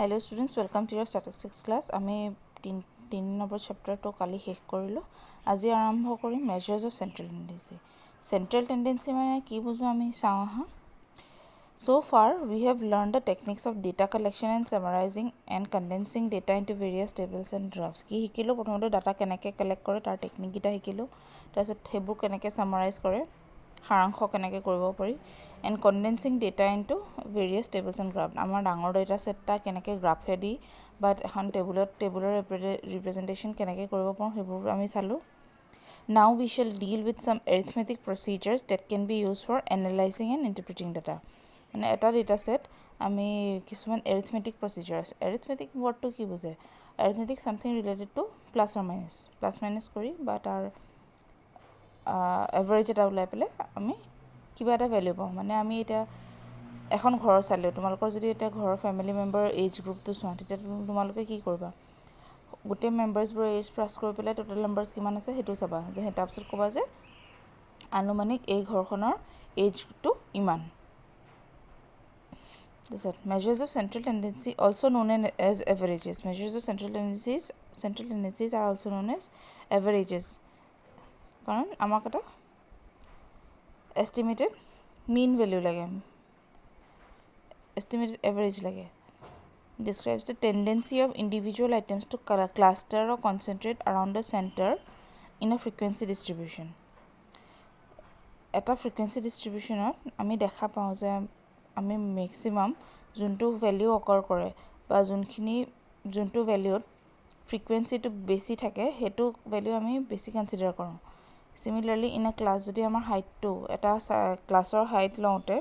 Hello students, welcome to your statistics class. আমি 3 number চেপ্টাৰটো কালি শেষ কৰিলোঁ। আজি আৰম্ভ কৰিম measures of central tendency. Central tendency মানে কি বুজো আমি চাওঁ হা। So far we have learned the techniques of data collection and summarizing and condensing data into various tables and graphs. কি শিকিলো প্ৰথমতে ডাটা কেনেকৈ কালেক্ট কৰে তাৰ টেকনিক গিটা শিকিলো। তাৰপিছত সেইবোৰ কেনেকৈ সামাৰাইজ কৰে, সাৰাংশ কেনেকৈ কৰিব পাৰি, and condensing data into various tables and graphs. আমাৰ ডাঙৰ ডেটা সেটটা কেনেকৈ গ্ৰাফে দি বা এখন টেবুলৰ ৰিপ্ৰেজেন্টেশন কেনেকৈ কৰিব পাৰোঁ সেইবোৰ আমি চালো। Now we shall deal with some arithmetic procedures that can be used for analyzing and interpreting data. মানে এটা ডেটা সেট আমি কিছুমান arithmetic procedures. Arithmetic wordটো কি বুঝে? Arithmetic something related to plus or minus. Plus minus কৰি বা তাৰ average এটা উলাই পেলে আমি কিবা এটা ভ্যালু পাওঁ। মানে আমি এটা এখন ঘৰ চালে তোমালোকৰ যদি এটা ঘৰৰ ফ্যামিলি মেম্বাৰ এজ গ্ৰুপটো চোৱা তেতিয়া তোমালোকে কি কৰিবা? গোটেই মেম্বাৰ্সবোৰ এজ প্লাস কৰি পেলাই টোটাল নাম্বাৰস কিমান আছে হেতু চাবা। যে হেতা পিছত ক'বা যে আনুমানিক এই ঘৰখনৰ এজটো ইমান। Measures of central tendency also known as averages. Measures of central tendencies are also known as averages. কাৰণ আমাক এটা estimated mean value লাগে, estimated average লাগে. Describes the tendency of individual items to cluster or concentrate around the center in a frequency distribution. এটা frequency distributionত আমি দেখা পাওঁ যে আমি maximum যোনটো ভ্যালু অকাৰ কৰে বা যোনটো ভ্যালুত ফ্ৰিকুৱেন্সিটো বেছি থাকে হেতু ভ্যালু আমি বেছি কনসিডাৰ কৰোঁ। Similarly, in a class যদি আমাৰ হাইটটো এটা ক্লাছৰ হাইট লওঁতে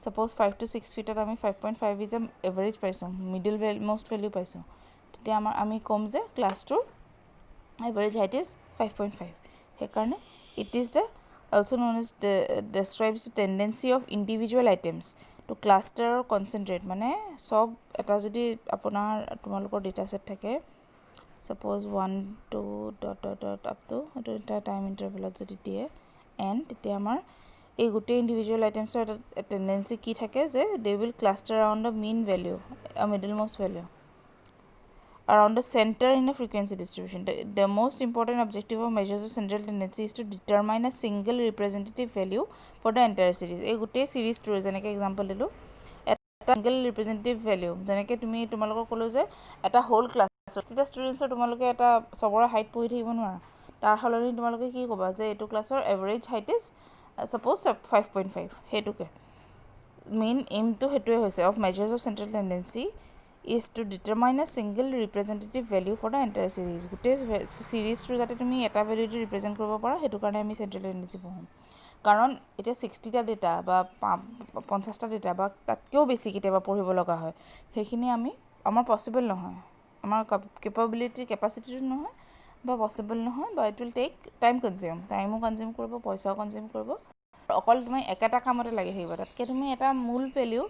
suppose 5 to 6 feet আমি 5.5 is a average পাইছো, middle most value পাইছো, তেতিয়া আমি কম যে ক্লাছটোৰ average height is 5.5. সেইকাৰণে it is the also known as describes the tendency of individual items to cluster or concentrate. মানে সব এটা যদি আপোনাৰ তোমালোকৰ ডেটা সেট থাকে suppose 1 to ... up to এটা time interval যদি দিয়ে n তেতিয়া আমাৰ এই গোটেই individual items এটা tendency কি থাকে যে they will cluster around the mean value, a middlemost value, around the center in a frequency distribution. The most important objective of measures of central tendency is to determine a single representative value for the entire series. এই গোটেই সিরিজটো যেনেকৈ example দিলো এটা single representative value, যেনেকৈ তোমালোকক ক'লো যে এটা হোল ক্লাছ 60টা ষ্টুডেন্টছৰ তোমালোকে এটা সবৰে হাইট পঢ়ি থাকিব নোৱাৰা। তাৰ হলনি তোমালোকে কি ক'বা যে এইটো ক্লাছৰ এভাৰেজ হাইট ইজ suppose 5.5. হেতুকে মেইন এইমটো হেতুৱে হৈছে of measures of central tendency is to determine a single representative value for the entire series. গোটেই সিরিজটো যাতে তুমি এটা ভ্যালু দি ৰিপ্ৰেজেন্ট কৰিব পাৰা হেতু কাৰণে আমি central tendency পঢ়ো। কাৰণ এটা 60টা ডেটা বা 50টা ডেটা বা তাতকেও বেছি কেতিয়াবা পঢ়িব লগা হয়, সেইখিনি আমাৰ পসিবল নহয়, আমাৰ কেপাসিটিটো নহয় বা পসিবল নহয়, বা it will take time consume কৰিব, পইচাও কনজিউম কৰিব। অকল তুমি একেটা কামতে লাগি থাকিব, তাতকে তুমি এটা মূল ভ্যালু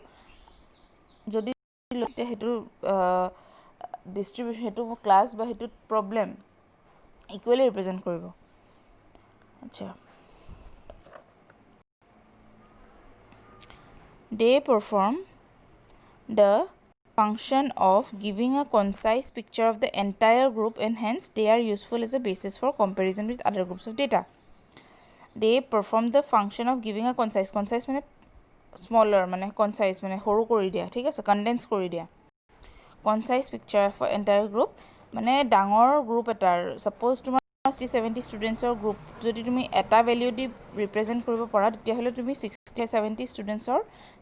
যদি হেতু ডিস্ট্ৰিবিউশন হেতু ক্লাছ বা হেতু প্ৰবলেম ইকুৱেলি ৰিপ্ৰেজেন্ট কৰিব। আচ্ছা, they perform the function of giving a concise picture of the entire group and hence they are useful as a basis for comparison with other groups of data. They perform the function of giving a concise মানে smaller মানে concise মানে সৰু কৰি দিয়া, ঠিক আছে, condense কৰি দিয়া। concise picture of entire group মানে ডাঙৰ গ্ৰুপ এটাৰ suppose তোমাৰ 60-70 ষ্টুডেন্টছৰ গ্ৰুপ যদি তুমি এটা ভ্যালু দি ৰিপ্ৰেজেন্ট কৰিব পাৰা তেতিয়া হলে তুমি 60-70 ষ্টুডেন্টছৰ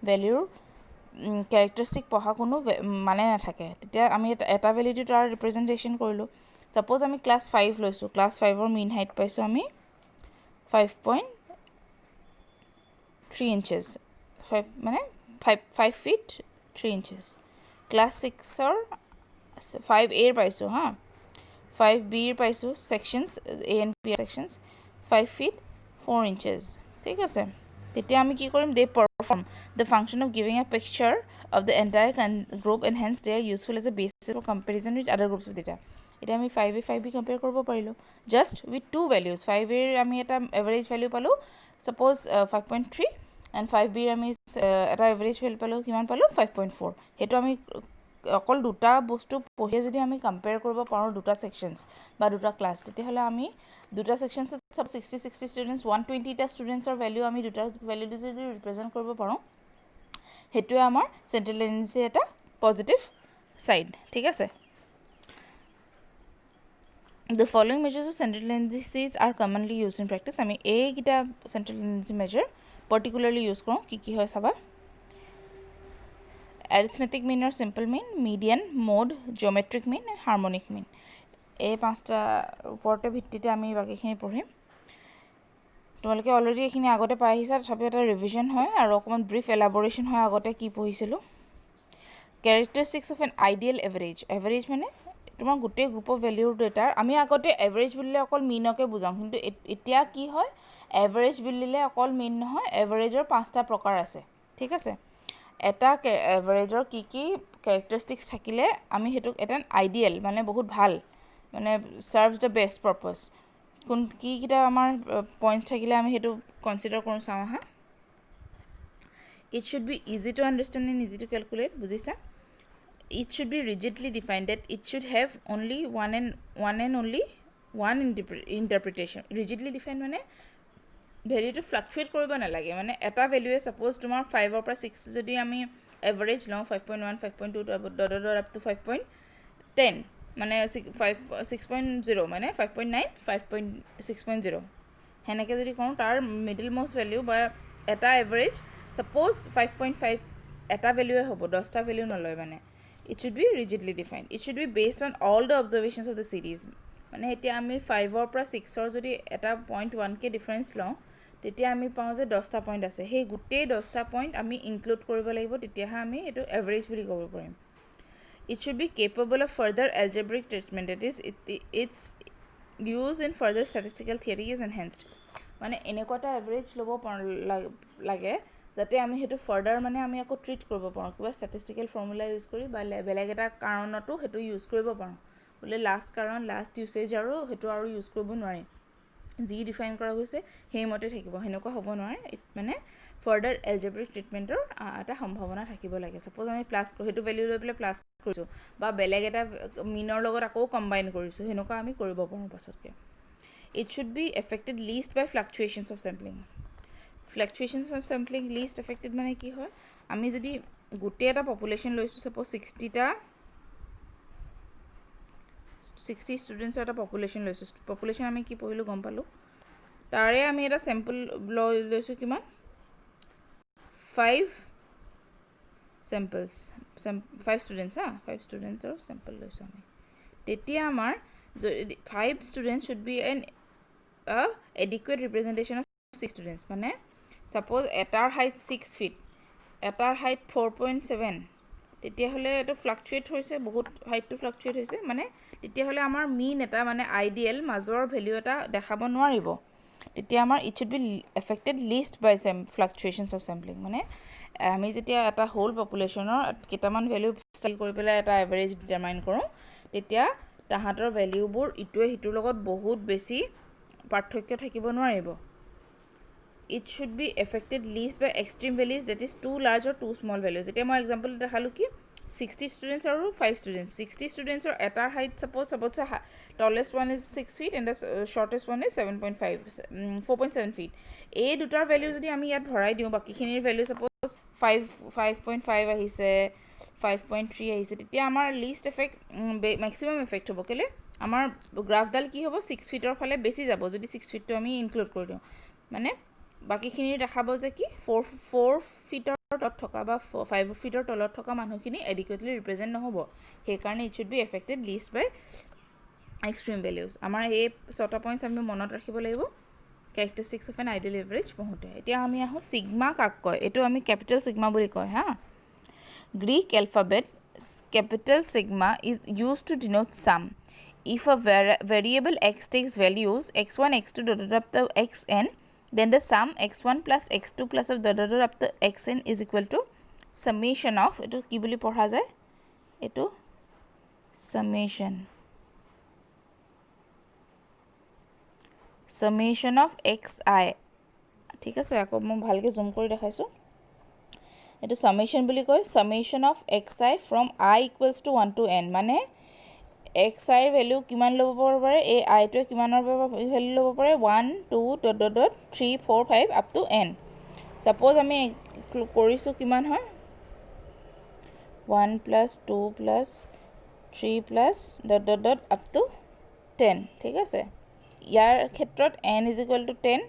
ভ্যালুৰ ক্যাৰেক্টাৰিস্টিক পঢ়া কোনো মানে নাথাকে। তেতিয়া আমি এটা ভ্যালু দি তাৰ ৰিপ্ৰেজেন্টেশন কৰিলো। suppose আমি ক্লাস 5 লৈছো, ক্লাস 5ৰ মিন হাইট পাইছো আমি 5.3 inches, 5 মানে 5 feet 3 inches. ক্লাস 6ৰ 5A পাইছো হা, 5B পাইছো, sections A and B sections 5 feet 4 inches, ঠিক আছে। তেতিয়া আমি কি কৰিম, they perform the function of giving a picture of the entire group and hence they are useful as a basis for comparison with other groups of data. এটা আমি 5A 5B compare কৰিব পাৰিলো just with two values. 5A আমি এটা average value পালো suppose 5.3 and 5B আমি এটা average value পালো কিমান পালো 5.4। হেতু আমি অকল দুটা বস্তু পঢ়িয়ে যদি আমি কম্পেয়াৰ কৰিব পাৰোঁ দুটা ছেকশ্যনছ বা দুটা ক্লাছ, তেতিয়াহ'লে আমি দুটা ছেকশ্যনছত সব 60 ষ্টুডেণ্টছ 120টা ষ্টুডেণ্টছৰ ভেলিউ আমি দুটা ভেলিউ দি যদি ৰিপ্ৰেজেণ্ট কৰিব পাৰোঁ, সেইটোৱে আমাৰ চেণ্ট্ৰেল টেণ্ডেঞ্চিৰ এটা পজিটিভ ছাইড। ঠিক আছে। The following measures of central tendencies are commonly used in practice. আমি এইকেইটা central tendency measure particularly use কৰোঁ। কি হয় চাবা। Arithmetic mean or simple mean, median, mode, geometric mean and harmonic mean. এই পাঁচটা ওপৰতে ভিত্তিতে আমি বাকীখিনি পঢ়িম। তোমালোকে অলৰেডি এইখিনি আগতে পাই আহিছা, তথাপিও এটা ৰিভিজন হয় আৰু অকণমান ব্ৰিফ এলাবৰেশ্যন হয় আগতে কি পঢ়িছিলোঁ। Characteristics of an ideal average. Average মানে তোমাৰ গোটেই গ্ৰুপ অফ ভেলিউৰ ডেটাৰ, আমি আগতে এভাৰেজ বুলিলে অকল মিনকে বুজাওঁ, কিন্তু এতিয়া কি হয়, এভাৰেজ বুলিলে অকল মিন নহয়, এভাৰেজৰ 5টা প্ৰকাৰ আছে। ঠিক আছে। এটা এভাৰেজৰ কি কেৰেক্টাৰিষ্টিক্স থাকিলে আমি সেইটোক এটা আইডিয়েল মানে বহুত ভাল, মানে ছাৰ্ভছ দ্য বেষ্ট পাৰপাছ, কিটা আমাৰ পইণ্টছ থাকিলে আমি সেইটো কনচিডাৰ কৰোঁ চাওঁ হা। It should be easy to understand and easy to calculate, বুজিছা? It should be rigidly defined that it should have only one and only one interpretation. Rigidly defined মানে ভেলিউটো ফ্লাকচুৱেট কৰিব নালাগে, মানে এটা ভেলিউৱে ছাপ'জ তোমাৰ 5ৰ পৰা 6 যদি আমি এভাৰেজ লওঁ 5.1 5.2 up to 5.10 মানে 6.0 মানে 5.9 5.6.0 সেনেকৈ যদি কওঁ, তাৰ মিডিল মষ্ট ভেলিউ বা এটা এভাৰেজ ছাপ'জ 5.5 এটা ভেলিউৱে হ'ব, 10টা ভেলিউ নলয় মানে। It should be rigidly defined. It should be based on all the observations of the series. মানে এতিয়া আমি 5ৰ পৰা 6ৰ যদি এটা 0.1কে ডিফাৰেঞ্চ লওঁ, তেতিয়া আমি পাওঁ যে 10টা পইণ্ট আছে, সেই গোটেই 10টা পইণ্ট আমি ইনক্লুড কৰিব লাগিব, তেতিয়াহে আমি এইটো এভাৰেজ বুলি ক'ব পাৰিম। It should be capable of further algebraic treatment, that is its use in further statistical theory is enhanced. মানে এনেকুৱা এটা এভাৰেজ ল'ব লাগে যাতে আমি সেইটো ফাৰ্ডাৰ মানে আমি আকৌ ট্ৰিট কৰিব পাৰোঁ, কিবা ষ্টেটিষ্টিকেল ফৰ্মুলা ইউজ কৰি বা বেলেগ এটা কাৰণতো সেইটো ইউজ কৰিব পাৰোঁ, বোলে লাষ্ট কাৰণ লাষ্ট ইউছেজ আৰু সেইটো আৰু ইউজ কৰিব নোৱাৰি, যি ডিফাইন কৰা গৈছে সেইমতে থাকিব, সেনেকুৱা হ'ব নোৱাৰে। মানে ফাৰ্ডাৰ এলজেব্ৰিক ট্ৰিটমেণ্টৰ এটা সম্ভাৱনা থাকিব লাগে। ছাপ'জ আমি প্লাছ সেইটো ভেলিউ লৈ পেলাই প্লাছ কৰিছোঁ বা বেলেগ এটা মিনৰ লগত আকৌ কম্বাইন কৰিছোঁ, সেনেকুৱা আমি কৰিব পাৰোঁ পাছতকৈ। It should be affected least by fluctuations of sampling. Fluctuations of sampling least affected মানে কি হয়, আমি যদি গোটেই এটা পপুলেশ্যন লৈছোঁ, ছাপ'জ 60 ষ্টুডেণ্টছৰ এটা পপুলেশ্যন লৈছোঁ, পপুলেশ্যন আমি কি পঢ়িলোঁ গম পালোঁ, তাৰে আমি এটা চেম্পল লৈছোঁ কিমান 5 চেম্পলছ 5 ষ্টুডেণ্টছ 5 ষ্টুডেণ্টছৰ চেম্পল লৈছোঁ আমি, তেতিয়া আমাৰ 5 students should be an adequate representation of 6 students. মানে ছাপ'জ এটাৰ হাইট 6 ফিট, এটাৰ হাইট 4.7, তেতিয়াহ'লে এইটো ফ্লাকচুৱেট হৈছে, বহুত হাইটটো ফ্লাকচুৱেট হৈছে, মানে তেতিয়াহ'লে আমাৰ মিন এটা মানে আইডিয়েল মাজৰ ভেলিউ এটা দেখাব নোৱাৰিব, তেতিয়া আমাৰ it should be affected least by fluctuations of sampling. মানে আমি যেতিয়া এটা হোল পপুলেশ্যনৰ কেইটামান ভেলিউ ষ্টাইল কৰি পেলাই এটা এভাৰেজ ডিটাৰমাইন কৰোঁ, তেতিয়া তাহাঁতৰ ভেলিউবোৰ ইটোৱে সিটোৰ লগত বহুত বেছি পাৰ্থক্য থাকিব নোৱাৰিব। It should be affected least by extreme values, that is too large or too small values. এতিয়া মই এক্সাম্পল দেখালোঁ কি 60 ষ্টুডেণ্টছ আৰু 5 ষ্টুডেণ্টছ, 60 ষ্টুডেণ্টছৰ এটাৰ height suppose tallest one is 6 feet and the shortest one is 4.7 feet. এই দুটাৰ value যদি আমি ইয়াত ভৰাই দিওঁ, বাকীখিনিৰ ভেলিউ ছাপ'জ 5.5 আহিছে, 5.3 আহিছে, তেতিয়া আমাৰ লিষ্ট এফেক্ট মেক্সিমাম এফেক্ট হ'ব, কেলৈ আমাৰ গ্ৰাফডাল কি হ'ব 6 ফিটৰ ফালে বেছি যাব, যদি 6 ফিটটো আমি ইনক্লুড কৰি দিওঁ, মানে বাকীখিনি দেখাব যে কি 4 ফিটৰ তলত থকা বা 5 ফিটৰ তলত থকা মানুহখিনি এডিকুৱেটলি ৰিপ্ৰেজেণ্ট নহ'ব, সেইকাৰণে it should be affected least by extreme values. আমাৰ এই 6টা পইণ্টছ আমি মনত ৰাখিব লাগিব characteristics of an ideal average পঢ়োঁতে। এতিয়া আমি আহোঁ চিগমা কাক কয়, এইটো আমি কেপিটেল চিগমা বুলি কয় হা। Greek alphabet capital sigma is use to denote sum. If a variable x takes values x1 x2 up to xn, then the sum x1 plus x2 plus of up to xn is equal to summation of, এইটো কি বুলি পঢ়া যায়, এইটো summation of xi। ঠিক আছে, আকৌ মই ভালকৈ জুম কৰি দেখাইছোঁ। এইটো সামেশন বুলি কয় summation of xi from I equals to 1 to n মানে xi ৰ ভ্যালু কিমান ল'ব পাৰে এই i টোৱে কিমানৰ ভ্যালু ল'ব পাৰে 1 2 dot dot dot 3 4 5 up to n suppose আমি কৰিছো কিমান হয় 1 plus 2 plus 3 plus dot dot dot up to 10 ঠিক আছে ইয়াৰ ক্ষেত্ৰত n is equal to 10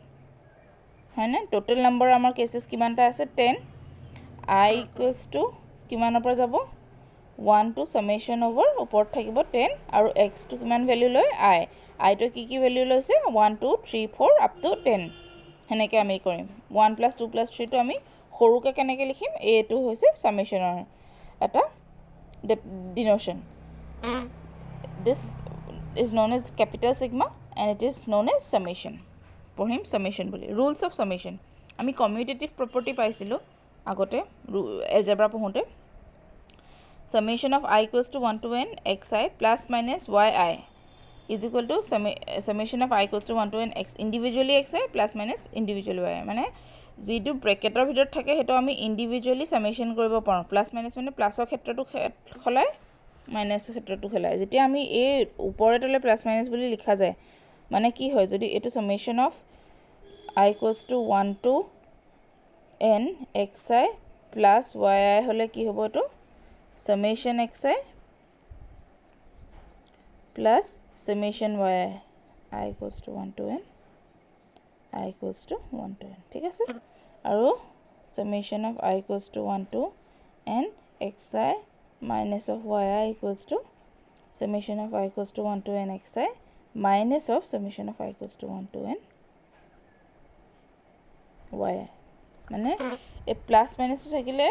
হয় না টোটাল নম্বৰ আমাৰ কেसेছ কিমানটা আছে 10 I equals to কিমানৰ পৰা যাব 1 to summation over ওপৰত থাকিব 10 আৰু x to কিমান ভ্যালু লয় i to কি ভ্যালু লৈছে 1 2 3 4 up to 10 হেনেকে আমি কৰিম 1 plus 2 plus 3 to আমি সৰুকে কেনেকে লিখিম এইটো হৈছে সামেশনৰ এটা denotation this is known as capital sigma and it is known as summation পঢ়িম summation বুলি rules of summation আমি commutative property পাইছিলো আগতে algebra পঢ়োতে summation of I equals to 1 to n xi plus minus yi is equal to summation of I equals to 1 to n x individually xi plus minus individually y মানে যেটো ব্ৰেকেটৰ ভিতৰত থাকে হেটো আমি individually summation কৰিব পাৰো plus minus মানে প্লাসৰ ক্ষেত্ৰটো খলাই মাইনাসৰ ক্ষেত্ৰটো খলাই যেতিয়া আমি এই ওপৰে তলে প্লাস মাইনাস বুলি লিখা যায় মানে কি হয় যদি এটো summation of I equals to 1 to n xi plus yi হলে কি হ'ব এটো summation xi plus summation yi I equals to 1 to n I equals to 1 to n ঠিক আছে আৰু summation of I equals to 1 to n xi minus of yi equals to summation of I equals to 1 to n xi minus of summation of I equals to 1 to n y মানে এ plus minus থাকিলে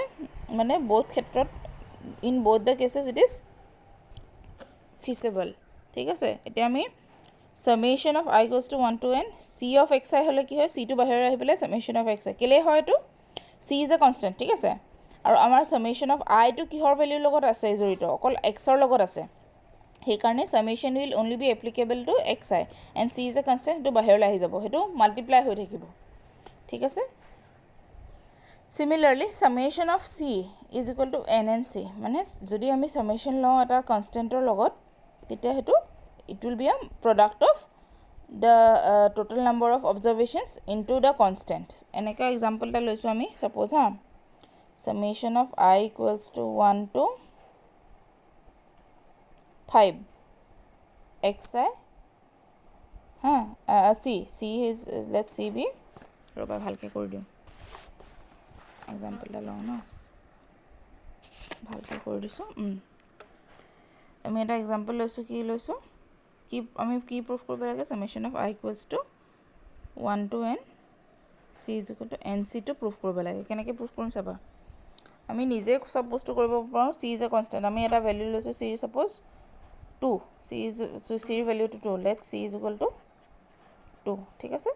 মানে both ক্ষেত্ৰত in both the cases it is feasible ঠিক আছে এতিয়া আমি summation of I equals to 1 to n c of xi হলে কি হয় c টো বাহিৰ আহি পেলে summation of xi কেলে হয় তো c is a constant ঠিক আছে আৰু আমাৰ summation of I টো কিহৰ ভ্যালু লগত আছে জড়িত অকল x ৰ লগত আছে সেই কাৰণে summation will only be applicable to xi and c is a constant টো বাহিৰ আহি যাব হেতু মাল্টিপ্লাই হৈ থাকিব ঠিক আছে Similarly, summation of c is equal to n and c. মানে যদি আমি summation লওঁ এটা কনস্ট্যান্টৰ লগত তেতিয়া হেতু it will be a product of the total number of observations into the constant. এনেকা example টা লৈছো আমি suppose হা summation of I equals to 1 to 5 xi হা c is let's see be ৰবা ভালকে কৰি দিম example টা লওঁ না ভালকে কৰি দিছো আমি এটা example লৈছো কি আমি কি proof কৰিব লাগে summation of I equals to 1 to n c is equal to nc to proof কৰিব লাগে কেনেকৈ proof কৰিম চাবা আমি নিজে সব বস্তু কৰিব পাৰো c is a constant আমি এটা ভ্যালু লৈছো c suppose 2 c is so c value to 2 let c is equal to 2 ঠিক আছে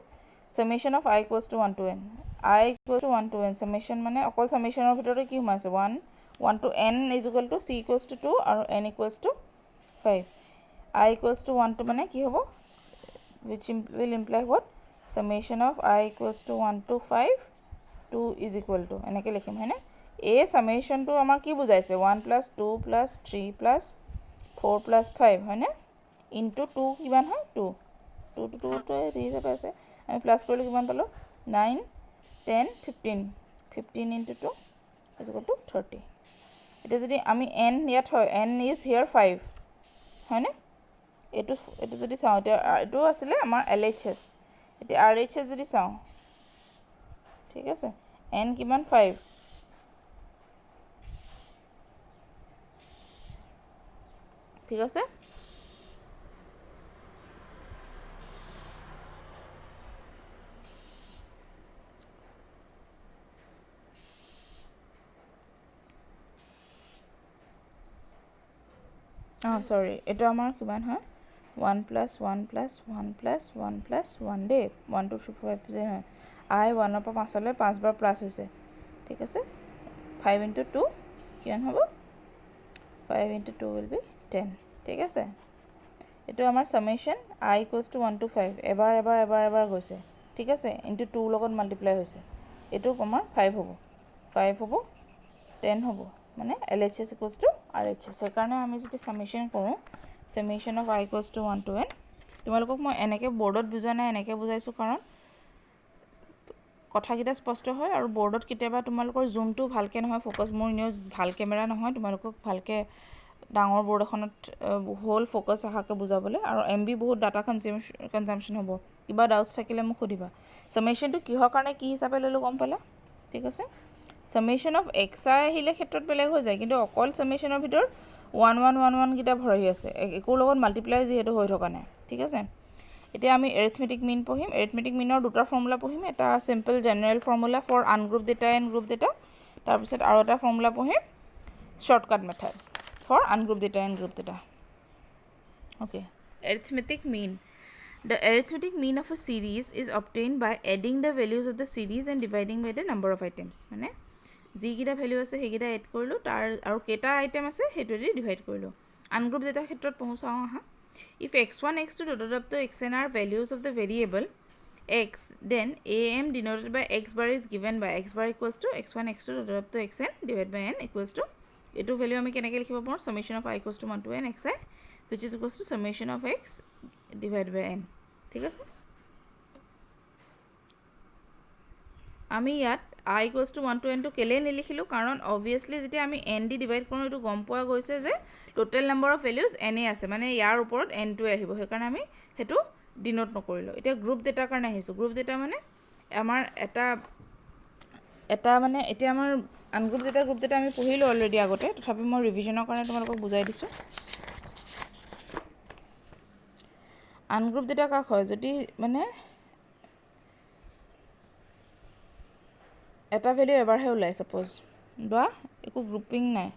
summation of I equals to 1 to n I equals to 1 to n summation মানে অকল summation ৰ ভিতৰতে কি হৈছে 1 to n is equal to c equals to 2 আৰু n equals to 5 I equals to 1 to মানে কি হ'ব which will imply what summation of I equals to 1 to 5 2 is equal to এনেকৈ লিখিম হয়নে এই summation টো আমাৰ কি বুজাইছে 1 plus 2 plus 3 plus 4 plus 5 হয়নে into 2 কিমান হয় 2 2 to 2 তো এই হিচাপে আছে আমি প্লাস কৰিলে কিমান পালো 9 10 15 into 2 is equal to 30 এটা যদি আমি n ইয়াত হয় n is here 5 হয়নে এটো যদি চাও এটো আছিল আমাৰ LHS এটি RHS যদি চাও ঠিক আছে n কিমান 5 ঠিক আছে sorry এটা আমাৰ কিমান হয় 1 plus 1 plus 1 plus 1 plus 1 দে 1 2 3 4 5 হয় I 1 পৰা 5 লৈ 5 বাৰ প্লাস হৈছে ঠিক আছে 5 into 2 কিমান হ'ব 5 into 2 will be 10 ঠিক আছে এটো আমাৰ summation I equals to 1 to 5 এবাৰ গৈছে ঠিক আছে into 2 লগত মাল্টিপ্লাই হৈছে এটো আমাৰ 5 হ'ব 10 হ'ব মানে LHS equals to RHS সেইকাৰণে আমি যদি সামেশন কৰোঁ summation of I equals to 1 to n তোমালোকক মই এনেকৈ বৰ্ডত বুজোৱা নাই এনেকৈ বুজাইছোঁ কাৰণ কথাকেইটা স্পষ্ট হয় আৰু বৰ্ডত কেতিয়াবা তোমালোকৰ জুমটো ভালকৈ নহয় ফ'কাছ মোৰ এনেও ভাল কেমেৰা নহয় তোমালোকক ভালকৈ ডাঙৰ বৰ্ড এখনত হোল ফ'কাছ আহাকে বুজাবলৈ আৰু MB বহুত ডাটা কনজাম্পশ্যন হ'ব কিবা ডাউটছ থাকিলে মোক সুধিবা সামেশনটো কিহৰ কাৰণে কি হিচাপে ল'লোঁ গম পালা ঠিক আছে সামেশন অফ xi আহিলে ক্ষেত্ৰত বেলেগ হৈ যায় কিন্তু অকল সামেশনৰ ভিতৰত 1 1 1 1 গিটা ভৰি আছে একোৰ লগত মাল্টিপ্লাই যিহেতু হৈ থকা নাই ঠিক আছে এতিয়া আমি এৰিথমেটিক মিন পঢ়িম এৰিথমেটিক মিনৰ দুটা ফৰ্মুলা পঢ়িম এটা simple general formula for ungroup data and group data তাৰপিছত আৰু এটা ফৰ্মুলা পঢ়িম shortcut method for ungroup data and group data okay arithmetic mean the arithmetic mean of a series is obtained by adding the values of the series and dividing by the number of items মানে যিকেইটা value আছে সেইকেইটা add কৰিলোঁ তাৰ আৰু কেইটা item আছে সেইটোদি divide কৰিলোঁ আনগ্ৰুপ ডেটা ক্ষেত্ৰত পहुঁচাওঁ আহা if x1 x2 dotted up to xn are values of the variable x then am denoted by x bar is given by x bar equals to x1 x2 dotted up to xn divided by n equals to এইটো value আমি কেনেকৈ লিখিব পাৰোঁ summation of I equals to 1 to n xi which is equals to summation of x divided by n ঠিক আছে আমি ইয়াত I equals to 1 to n to কেলে নিলিখিলোঁ কাৰণ obviously যেতিয়া আমি n দি ডিভাইড কৰোঁ এইটো গম পোৱা গৈছে যে total number of values n আছে মানে ইয়াৰ ওপৰত n টো আহিব সেইকাৰণে আমি হেতু ডিনোট নকৰিলোঁ এতিয়া গ্ৰুপ ডেটাৰ কাৰণে আহিছোঁ গ্ৰুপ ডেটা মানে আমাৰ এটা মানে এতিয়া আমাৰ আনগ্ৰুপ ডেটা আমি পঢ়িলোঁ অলৰেডি আগতে তথাপি মই ৰিভিজনৰ কাৰণে তোমালোকক বুজাই দিছোঁ আনগ্ৰুপ ডেটা কাক হয় যদি মানে এটা ভ্যালু এবাৰহে ওলাই সাপোজ বা একো গ্ৰুপিং নাই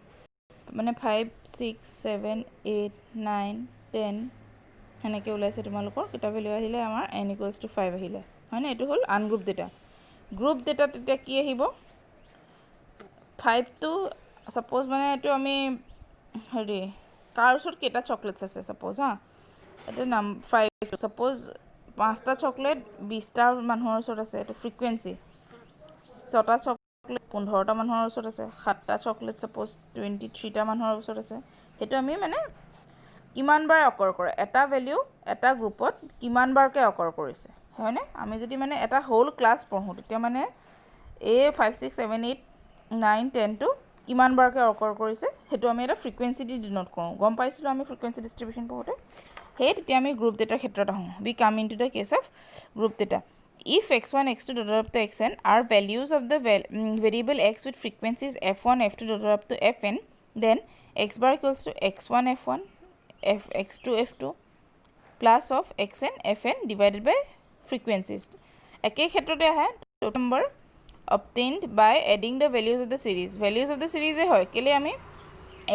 মানে 5 6 7 8 9 10 হেনেকে ওলাইছে তোমালোকৰ কিটা ভ্যালু আহিলে আমাৰ n equals to 5 আহিলে হয় না এটো হল আনগ্ৰুপ ডেটা গ্ৰুপ ডেটা তেতিয়া কি আহিব 5 to সাপোজ মানে এটো আমি হেৰি কাৰ ওচৰত কেটা চকলেটস আছে সাপোজ হা এটা নাম 5 সাপোজ 5টা চকলেট 20টা মানুহৰ ওচৰত আছে এটো ফ্ৰিকুৱেন্সি 6টা চকলেট 15টা মানুহৰ ওচৰত আছে 7টা চকলেট সাপোজ 23টা মানুহৰ ওচৰত আছে হেতু আমি মানে কিমান বাৰ অকৰ কৰে এটা ভ্যালু এটা গ্ৰুপত কিমান বাৰকে অকৰ কৰিছে হয়নে আমি যদি মানে এটা হোল ক্লাস পঢ়ো তেতিয়া মানে a 5 6 7 8 9 10 to কিমান বাৰকে অকৰ কৰিছে হেতু আমি এটা ফ্ৰিকুৱেন্সি দি ডিনোট কৰোঁ গম পাইছিলো আমি ফ্ৰিকুৱেন্সি ডিস্ট্ৰিবিউশন পঢ়োতে হে তেতিয়া আমি গ্ৰুপ ডেটাৰ ক্ষেত্ৰত আহোঁ we come into the case of group data if x1 x2 dotted up to xn are values of the variable x with frequencies f1 f2 dotted up to fn then x bar equals to x1 f1 x2 f2 plus of xn fn divided by frequencies একে ক্ষেত্ৰতে আহে total number obtained by adding the values of the series হয় কেলে আমি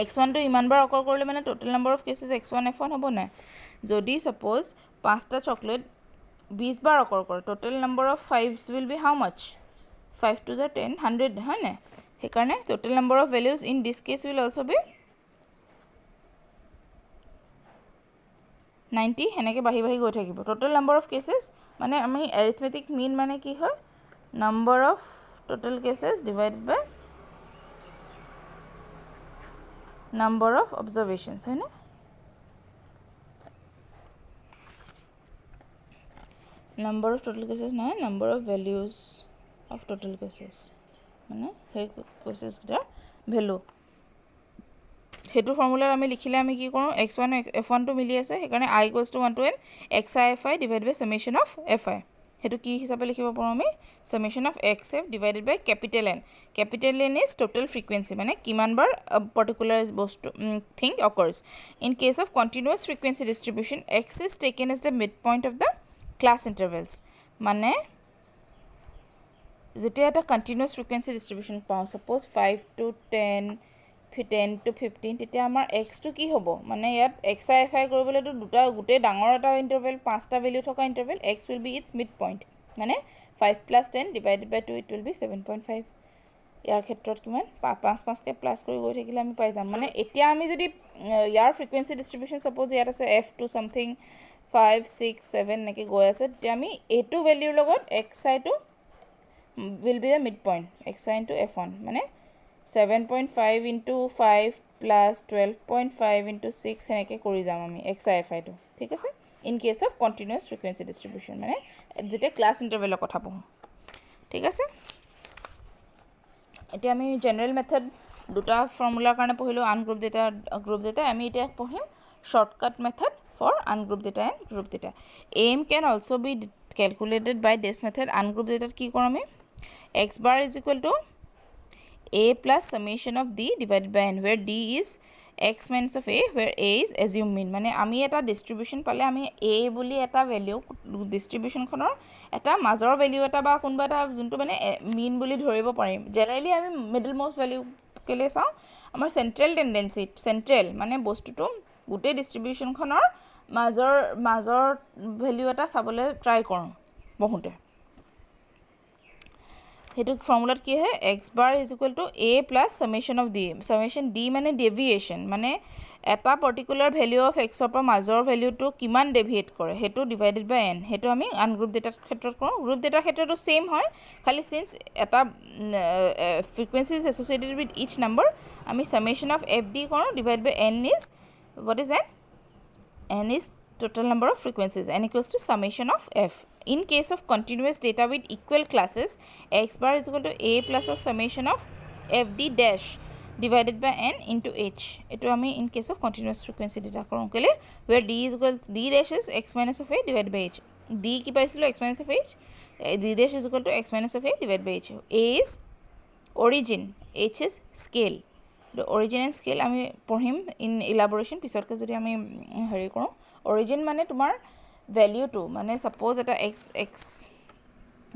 x1 to ইমান বাৰ অকৰ কৰিলে মানে total number of cases x1 f1 হ'ব না যদি suppose 5টা চকলেট 20 বাৰ অকৰ কৰে total number of fives will be how much 5 to the 10 100 হয় না সেইকাৰণে total number of values in this case will also be 90 হেনেকে বাহি গৈ থাকিব total number of cases মানে আমি arithmetic mean মানে কি হয় number of total cases divided by number of observations হয় না number of total cases নহয় number of values of total cases মানে সেই cases গিটাৰ ভ্যালু হেতু ফৰ্মুলা আমি লিখিলে আমি কি কৰোঁ x1 f1 টো মিলি আছে সেইকাৰণে I equals to 1 to n xi fi divided by summation of fi হেতু কি হিচাপে লিখিব পাৰোঁ আমি summation of xf divided by capital N is total frequency মানে কিমান বাৰ particular বস্তু thing occurs in case of continuous frequency distribution x is taken as the midpoint of the class intervals মানে যেতিয়া এটা continuous frequency distribution পাওঁ suppose 5 to 10 to 15 তেতিয়া আমাৰ x টো কি হ'ব মানে ইয়াত xi fi কৰিবলৈ তো দুটা গুটে ডাঙৰ এটা ইন্টাৰভেল পাঁচটা ভ্যালু থকা interval x will be its midpoint মানে 5 plus 10 divided by 2 it will be 7.5 ইয়াৰ ক্ষেত্ৰত কিমান 5 কে প্লাস কৰি গৈ থাকিলে আমি পাই যাম মানে এতিয়া আমি যদি ইয়াৰ ফ্ৰিকুৱেন্সি ডিস্ট্ৰিবিউশন সাপোজ ইয়াত আছে f2 something 5 6 7 নেকি গৈ আছে তেতিয়া আমি a2 ভ্যালুৰ লগত xi টো will be the midpoint xi into f1 মানে 7.5 into 5 plus 12.5 into 6 সেনেকৈ কৰি যাম আমি XIFIটো ঠিক আছে in case of continuous frequency distribution মানে যেতিয়া ক্লাছ ইণ্টাৰভেলৰ কথা পঢ়োঁ ঠিক আছে এতিয়া আমি জেনেৰেল মেথড দুটা ফৰ্মুলাৰ কাৰণে পঢ়িলোঁ আনগ্ৰুপ ডেটা গ্ৰুপ ডেটা আমি এতিয়া পঢ়িম shortcut method for ungroup data and group data. Aim can also be calculated by this method. Ungroup data কি কৰোঁ আমি x bar is equal to a plus summation of d divided by n where d is x minus of a where a is assumed mean মানে আমি এটা distribution পালে আমি a বুলি এটা ভেলিউ ডিষ্ট্ৰিবিউশ্যনখনৰ এটা মাজৰ ভেলিউ এটা বা কোনোবা এটা যোনটো মানে মিন বুলি ধৰিব পাৰিম জেনেৰেলি আমি মিডল মোষ্ট ভেলিউ কেলে চাওঁ আমাৰ চেণ্ট্ৰেল টেণ্ডেঞ্চি চেণ্ট্ৰেল মানে বস্তুটো গোটেই ডিষ্ট্ৰিবিউশ্যনখনৰ মাজৰ ভেলিউ এটা চাবলৈ ট্ৰাই কৰোঁ বহুতে সেইটো ফৰ্মুলাত কি হয় x bar is equal to a plus summation of d summation d মানে ডেভিয়েশ্যন মানে এটা পাৰ্টিকুলাৰ ভেলিউ অফ x ৰ পৰা মাজৰ ভেলিউটো কিমান ডেভিয়েট কৰে সেইটো ডিভাইডেড বাই n সেইটো আমি আনগ্ৰুপ ডেটাৰ ক্ষেত্ৰত কৰোঁ গ্ৰুপ ডেটাৰ ক্ষেত্ৰতো সেম হয় খালি সিন্স এটা frequency is associated with each number আমি summation of fd কৰোঁ ডিভাইড বাই n ইজ what is n n is total number of frequencies n equals to summation of f in case of continuous data with equal classes x bar is equal to a plus of summation of fd dash divided by n into h eto ami in case of continuous frequency data korom kele where d is equal to d dash is x minus of a divided by h d ki paisilo x minus of h d dash is equal to x minus of a divided by h a is origin h is scale the origin and scale আমি পঢ়িম in ইলাবোৰেশ্যন পিছতকে যদি আমি হেৰি কৰোঁ origin মানে তোমাৰ ভ্যালুটো মানে সাপোজ এটা x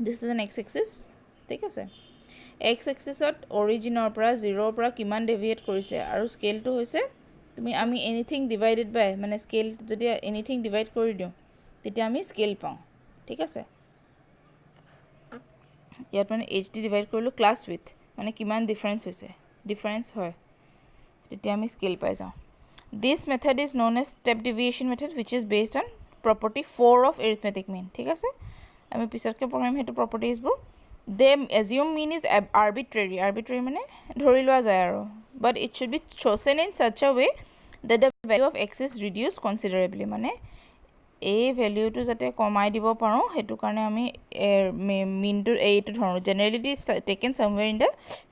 this is an x axis ঠিক আছে x axisত অৰিজিনৰ পৰা 0 ৰ পৰা কিমান ডেভিয়েট কৰিছে আৰু স্কেলটো হৈছে তুমি আমি এনিথিং ডিভাইডেড বাই মানে স্কেল যদি এনিথিং ডিভাইড কৰি দিওঁ তেতিয়া আমি স্কেল পাওঁ ঠিক আছে ইয়াত মানে hd ডিভাইড কৰিলো ক্লাছ উইথ মানে কিমান ডিফাৰেন্স হৈছে ডিফাৰেন্স হয় তেতিয়া আমি স্কেল পাই যাওঁ this method is known as step deviation method which is based on property 4 of arithmetic mean ঠিক আছে আমি পিছতকে পঢ়িম হেতু properties বোৰ they assume mean is arbitrary মানে ধৰি লোৱা যায় আৰু but it should be chosen in such a way that the value of x is reduced considerably মানে এই ভ্যালুটো যাতে কমাই দিব পাৰো হেতু কাৰণে আমি মিনটো এইটো ধৰো generally it is taken somewhere in the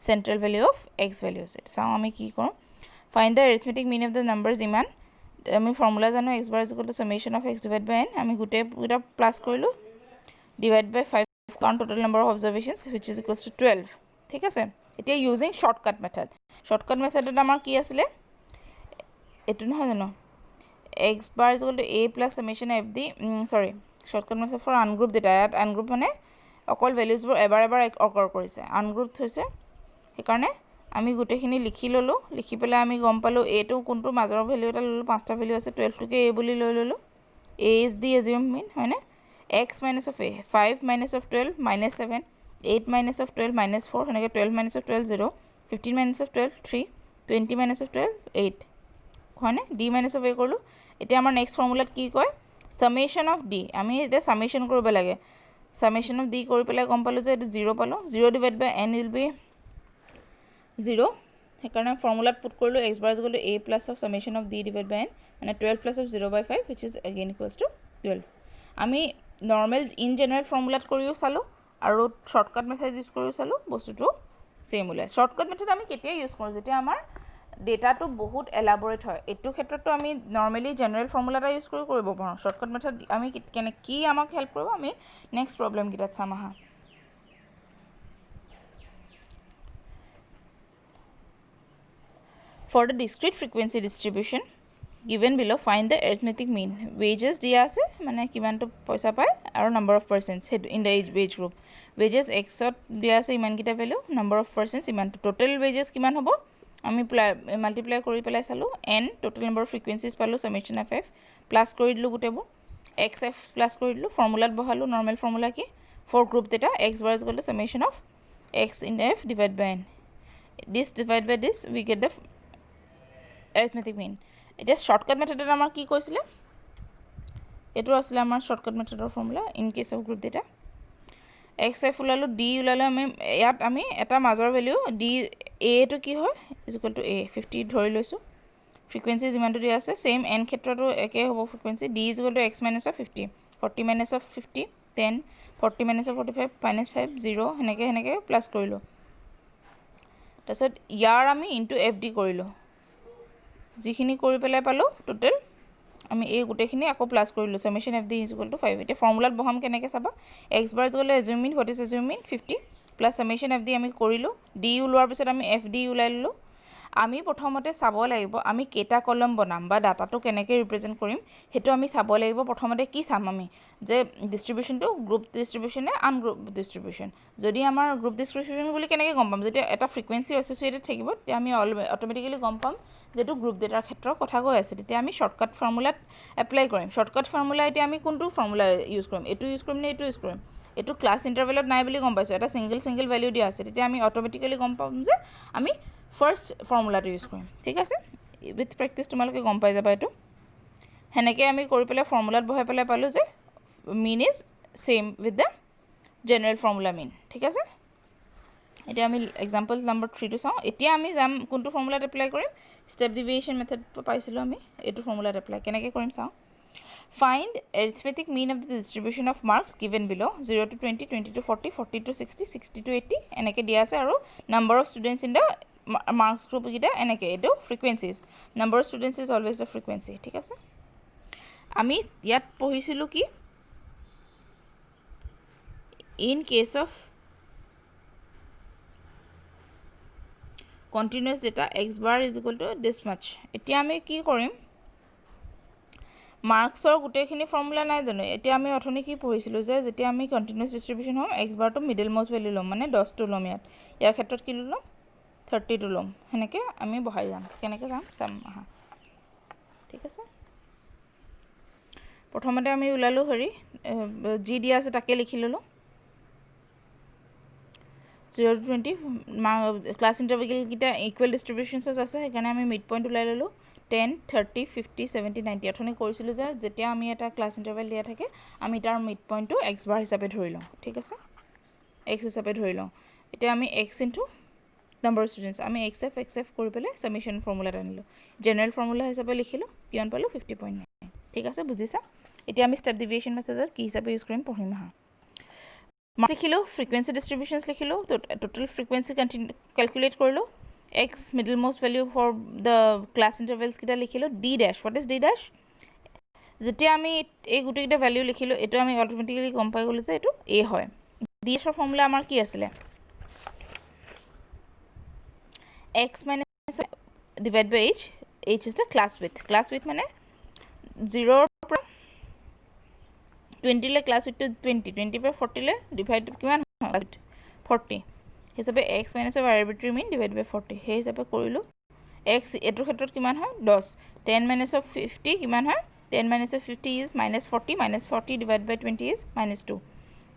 central value of x values চাও আমি কি কৰোঁ find the arithmetic mean of the numbers ইমান আমি ফৰ্মুলা জানো x bar is equal to summation of x divided by n আমি গুটে পুৰা plus কৰিলো divide by 5 count total number of observations which is equals to 12 ঠিক আছে এতিয়া using shortcut method এটা আমাৰ কি আছিল এটো নহয় জানো x bar is equal to a plus summation of fd shortcut method for ungroup data at ungroup মানে অকল ভ্যালুজ বোৰ এবাৰ অকাৰ কৰিছে ungroup হৈছে সেইকাৰণে আমি গুটেখিনি লিখি ললো লিখি পেলাই আমি গম পালো a টো কোনটো মাজৰ ভ্যালু এটা ললো পাঁচটা ভ্যালু আছে 12 টোকে a বুলি লৈ ললো a is the assumed mean হয়নে x minus of a 5 minus of 12 minus 7 8 minus of 12 minus 4 হনেকে 12 minus of 12 0 15 minus of 12 3 20 minus of 12 8 হয়নে d minus of a কৰলো এতিয়া আমাৰ নেক্সট ফৰ্মুলাত কি কয় summation of d আমি এটা summation কৰিব লাগে summation of d কৰি পেলাই গম পালো যে এটো 0 পালো 0 divided by n will be 0 সেইকাৰণে ফৰ্মুলাত পুট কৰিলো x bar is equal to a plus of summation of d divided by n মানে 12 plus of 0 by 5 which is again equals to 12 আমি নৰ্মেল ইন জেনাৰেল ফৰ্মুলাত কৰিও চালো আৰু shortcut method use কৰিও চালো বস্তুটো সেম ওলাই শৰ্টকাট মেথড আমি কেতিয়া ইউজ কৰো যেতিয়া আমাৰ ডেটাটো বহুত এলাবোৰেট হয় এটো ক্ষেত্ৰটো আমি নৰ্মেলি জেনাৰেল ফৰ্মুলাটা ইউজ কৰিব পাৰো শৰ্টকাট মেথড আমি কেনে কি আমাক হেল্প কৰিব আমি নেক্সট প্ৰবলেম গিটাত চাম আহা for the discrete frequency distribution given below find the arithmetic mean wages দিয়া আছে মানে কিমানটো পইচা পায় আৰু number of persons in the wage group wages x ত দিয়া আছে ইমান কিটা ভ্যালু number of persons ইমান total wages কিমান হ'ব আমি মাল্টিপ্লাই কৰি পেলাই চালো n total number of frequencies পালো summation of f প্লাস কৰি দিলো গুটেবোৰ xf প্লাস কৰি দিলো ফৰ্মুলাত বহালো নৰ্মেল ফৰ্মুলা কি for group data x bar is equal to summation of x in f divided by n this divided by this we get the arithmetic mean এটা shortcut মেথডত আমাৰ কি কৈছিলে এটো আছিল আমাৰ শৰ্টকাট মেথডৰ formula in case of group data x F ওলালোঁ, ডি ওলালোঁ। আমি ইয়াত আমি এটা মাজৰ ভেলিউ ডি এটো কি হয় ইজ ইকুৱেল টু এ 50 ধৰি লৈছোঁ। ফ্ৰিকুৱেঞ্চি যিমানটো দিয়া আছে ছেইম এন ক্ষেত্ৰতো একে হ'ব frequency. D is equal two x minus of 50, 40 minus of 50 10, 40 minus of 45 minus 5 0 সেনেকৈ প্লাছ কৰিলোঁ। তাৰপিছত ইয়াৰ আমি ইনটু এফ ডি কৰিলোঁ। যিখিনি কৰি পেলাই পালোঁ টোটেল আমি এই গোটেইখিনি আকৌ প্লাছ কৰিলোঁ। Summation f d is equal to 5। এতিয়া ফৰ্মুলাত বহাম কেনেকৈ চাবা। X bar is equal to assume mean what is assume mean 50 plus summation f d আমি কৰিলোঁ। ডি ওলোৱাৰ পিছত আমি এফ ডি ওলাই ল'লোঁ। আমি প্ৰথমতে চাব লাগিব আমি কেইটা কলম বনাম বা ডাটাটো কেনেকৈ ৰিপ্ৰেজেণ্ট কৰিম সেইটো আমি চাব লাগিব। প্ৰথমতে কি চাম আমি যে ডিষ্ট্ৰিবিউশ্যনটো গ্ৰুপ ডিষ্ট্ৰিবিউশ্যন নে আনগ্ৰুপ ডিষ্ট্ৰিবিউশ্যন। যদি আমাৰ গ্ৰুপ ডিষ্ট্ৰিবিউশ্যন বুলি কেনেকৈ গম পাম, যেতিয়া এটা ফ্ৰিকুৱেঞ্চি এছ'চিয়েটেড থাকিব তেতিয়া আমি অট'মেটিকেলি গম পাম যিটো গ্ৰুপ ডেটাৰ ক্ষেত্ৰৰ কথা কৈ আছে। তেতিয়া আমি শ্বৰ্টকাট ফৰ্মুলাত এপ্লাই কৰিম। শ্বৰ্টকাট ফৰ্মুলা এতিয়া আমি কোনটো ফৰ্মুলা ইউজ কৰিম, এইটো ইউজ কৰিম নে এইটো ইউজ কৰিম। এইটো ক্লাছ ইণ্টাৰভেলত নাই বুলি গম পাইছোঁ, এটা ছিংগল ভেলিউ দিয়া আছে। তেতিয়া আমি অট'মেটিকেলি গম পাম যে আমি ফাৰ্ষ্ট ফৰ্মুলাটো ইউজ কৰিম। ঠিক আছে, উইথ প্ৰেক্টিছ তোমালোকে গম পাই যাবা এইটো। সেনেকৈ আমি কৰি পেলাই ফৰ্মুলাত বহাই পেলাই পালোঁ যে mean is same with the general formula mean. ঠিক আছে, এতিয়া আমি এক্সাম্পল নম্বৰ 3টো চাওঁ। এতিয়া আমি যাম কোনটো ফৰ্মুলাত এপ্লাই কৰিম, ষ্টেপ ডিভিয়েশ্যন মেথড পাইছিলোঁ আমি, এইটো ফৰ্মুলাত এপ্লাই কেনেকৈ কৰিম চাওঁ। Find arithmetic mean of the distribution of marks given below 0 to 20, 20 to 40, 40 to 60, 60 to 80 এনেকৈ দিয়া আছে। আৰু number of students in the marks group কেইটা এনেকৈ, এইটো frequencies, number of students is always the frequency। ঠিক আছে, আমি ইয়াত পঢ়িছিলোঁ কি in case of continuous data x bar is equal to this much। এতিয়া আমি কি কৰিম, মাৰ্কছৰ গোটেইখিনি ফৰ্মুলা নাই জানো। এতিয়া আমি অথনি কি পঢ়িছিলোঁ যে যেতিয়া আমি কণ্টিনিউছ ডিষ্ট্ৰিবিউশ্যন হ'ম এক্স বাৰটো মিডিল মষ্ট ভেলিউ ল'ম, মানে 10টো ল'ম। ইয়াৰ ক্ষেত্ৰত কি ল'ম 30টো ল'ম। সেনেকৈ আমি বহাই যাম। কেনেকৈ চাম আহা। ঠিক আছে, প্ৰথমতে আমি ওলালোঁ যি দিয়া আছে তাকে লিখি ল'লোঁ। 0 to 20 ক্লাছ ইণ্টাৰভেলকেইটা ইকুৱেল ডিষ্ট্ৰিবিউশ্যনছ আছে, সেইকাৰণে আমি মিড পইণ্ট ওলাই ল'লোঁ। 10, 30, 50, 70, 90 অথনি কৰিছিলোঁ যে যেতিয়া আমি এটা ক্লাছ ইণ্টাৰভেল দিয়া থাকে আমি তাৰ মিড পইণ্টটো এক্স বাৰ হিচাপে ধৰি লওঁ। ঠিক আছে, এক্স হিচাপে ধৰি লওঁ। এতিয়া আমি x into number of students, আমি এক্স এফ কৰি পেলাই সামেশ্যন ফৰ্মুলাত আনিলোঁ। জেনেৰেল ফৰ্মুলা হিচাপে লিখিলোঁ, কিমান পালোঁ 50.9। ঠিক আছে, বুজিছা। এতিয়া আমি ষ্টেপ ডিভিয়েশ্যন মেথডত কি হিচাপে ইউজ কৰিম পঢ়িম আহা। মাৰ্কছ লিখিলোঁ, ফ্ৰিকুৱেঞ্চি ডিষ্ট্ৰিবিউশ্যনছ লিখিলোঁ, টোটেল ফ্ৰিকুৱেঞ্চি কেলকুলেট কৰিলোঁ, x middle most value for the class intervals কেইটা লিখিলোঁ। D dash, what is d dash. যেতিয়া আমি এই গোটেইকেইটা ভেলিউ লিখিলোঁ এইটো আমি অট'মেটিকেলি গম পাই গ'লোঁ যে এইটো এ হয়। ডি এছৰ ফৰ্মুলা আমাৰ কি আছিলে, x minus divide by h, h is the class width মানে 0ৰ পৰা 20লৈ ক্লাছ উইথটো 20 পৰা 40লৈ ডিভাইড কিমান হয় 40 হিচাপে এক্স মাইনাছ আৰবিট্ৰেৰী মিন ডিভাইড বাই 40 সেই হিচাপে কৰিলোঁ। এক্স এইটোৰ ক্ষেত্ৰত কিমান হয় 10, 10 মাইনাছ অফ 50 কিমান হয় 10 minus of 50 is -40 divide by 20 is -2।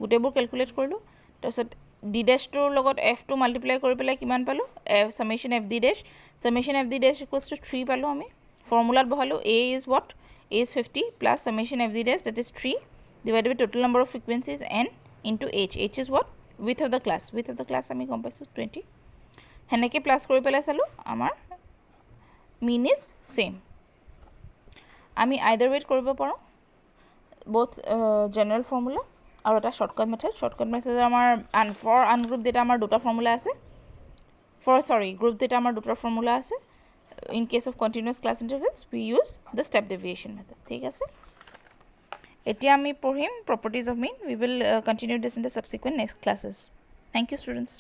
গোটেইবোৰ কেলকুলেট কৰিলোঁ। তাৰপিছত ডি ডেছটোৰ লগত এফটো মাল্টিপ্লাই কৰি পেলাই কিমান পালোঁ, summation f d dash equals to 3 পালোঁ আমি। ফৰ্মুলাত বহালোঁ a is what, a is 50 plus summation f d dash that is 3 divided by total number of frequencies n into h is what, width of the class আমি গম পাইছোঁ 20। সেনেকৈ plus কৰি পেলাই চালোঁ আমাৰ মিন ইজ ছেইম। আমি আইদাৰ ৱেত কৰিব পাৰোঁ, both জেনেৰেল ফৰ্মুলা আৰু এটা শ্বৰ্টকাট মেথড আমাৰ ফৰ আনগ্ৰুপ ডেটা আমাৰ দুটা ফৰ্মুলা আছে, গ্ৰুপ ডেটা আমাৰ দুটা ফৰ্মুলা আছে। In case of continuous class intervals we use the step deviation method. ঠিক আছে, এতিয়া আমি পঢ়িম properties of mean. We will continue this in the subsequent next classes. Thank you students.